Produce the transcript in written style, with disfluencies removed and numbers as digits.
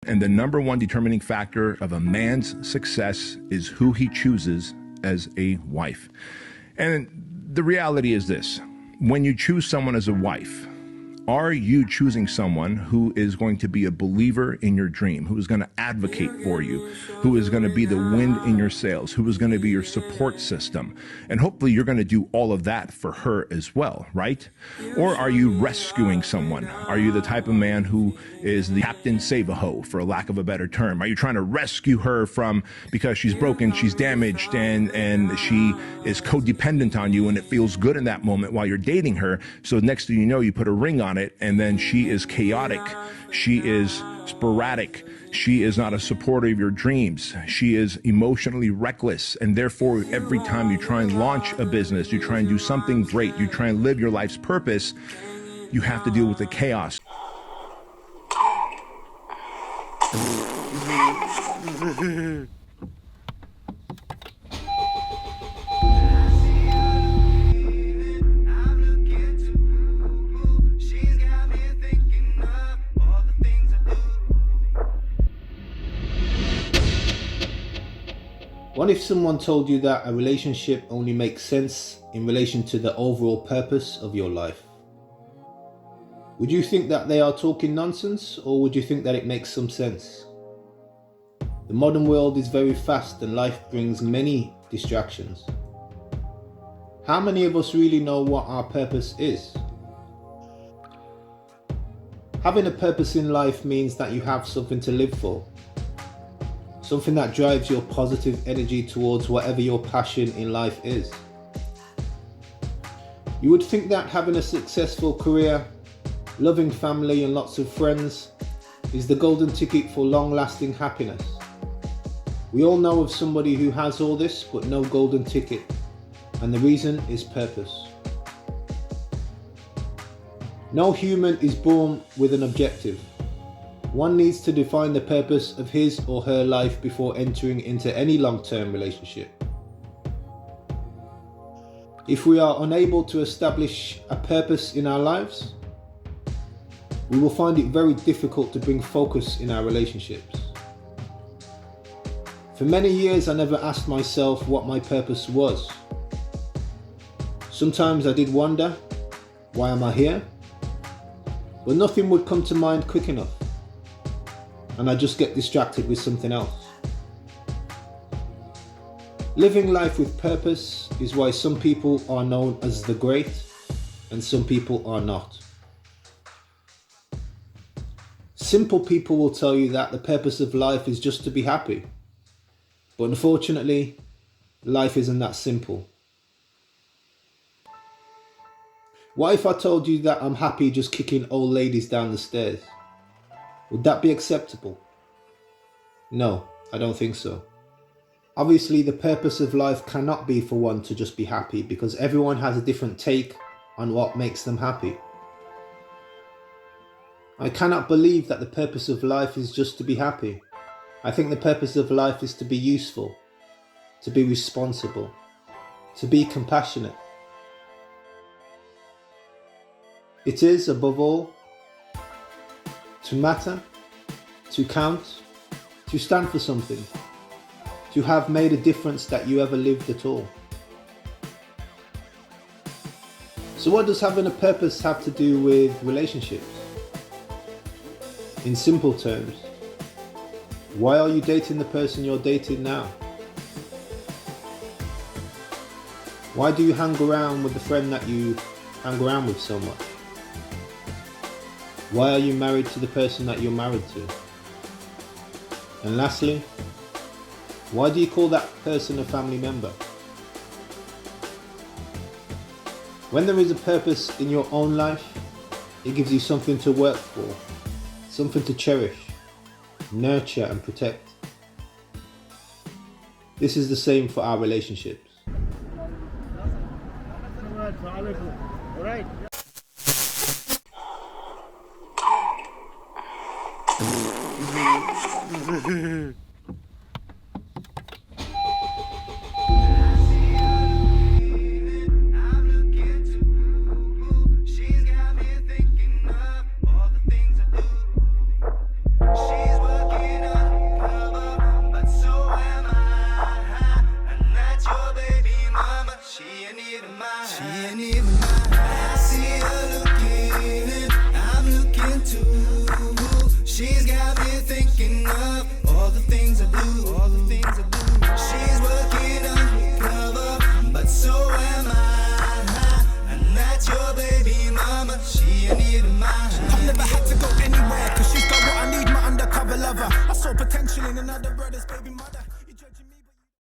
And the number one determining factor of a man's success is who he chooses as a wife. And the reality is this: when you choose someone as a wife, are you choosing someone who is going to be a believer in your dream, who is going to advocate for you, who is going to be the wind in your sails, who is going to be your support system? And hopefully you're going to do all of that for her as well, right? Or are you rescuing someone? Are you the type of man who is the Captain Save-A-Ho, for a lack of a better term? Are you trying to rescue her from, because she's broken, she's damaged, and she is codependent on you, and it feels good in that moment while you're dating her, so next thing you know, you put a ring on it, and then she is chaotic, she is sporadic, she is not a supporter of your dreams, she is emotionally reckless, and therefore every time you try and launch a business, you try and do something great, you try and live your life's purpose, you have to deal with the chaos. What if someone told you that a relationship only makes sense in relation to the overall purpose of your life? Would you think that they are talking nonsense, or would you think that it makes some sense? The modern world is very fast and life brings many distractions. How many of us really know what our purpose is? Having a purpose in life means that you have something to live for. Something that drives your positive energy towards whatever your passion in life is. You would think that having a successful career, loving family and lots of friends is the golden ticket for long-lasting happiness. We all know of somebody who has all this but no golden ticket, and the reason is purpose. No human is born with an objective. One needs to define the purpose of his or her life before entering into any long-term relationship. If we are unable to establish a purpose in our lives, we will find it very difficult to bring focus in our relationships. For many years, I never asked myself what my purpose was. Sometimes I did wonder, why am I here? But nothing would come to mind quick enough, and I just get distracted with something else. Living life with purpose is why some people are known as the great and some people are not. Simple people will tell you that the purpose of life is just to be happy. But unfortunately, life isn't that simple. What if I told you that I'm happy just kicking old ladies down the stairs? Would that be acceptable? No, I don't think so. Obviously, the purpose of life cannot be for one to just be happy, because everyone has a different take on what makes them happy. I cannot believe that the purpose of life is just to be happy. I think the purpose of life is to be useful, to be responsible, to be compassionate. It is, above all, to matter, to count, to stand for something, to have made a difference that you ever lived at all. So what does having a purpose have to do with relationships? In simple terms, why are you dating the person you're dating now? Why do you hang around with the friend that you hang around with so much? Why are you married to the person that you're married to? And lastly, why do you call that person a family member? When there is a purpose in your own life, it gives you something to work for, something to cherish, nurture and protect. This is the same for our relationships. All right. She's got me thinking of all the things I do. She's working ain't even mine. I see her looking, I'm looking too. She's got me thinking of all the things I do, all the things I do. She's working undercover, but so am I. And that's your baby mama, she ain't even mine. I've never had to go anywhere, cause she's got what I need, my undercover lover. I saw potential in another brother's baby mother.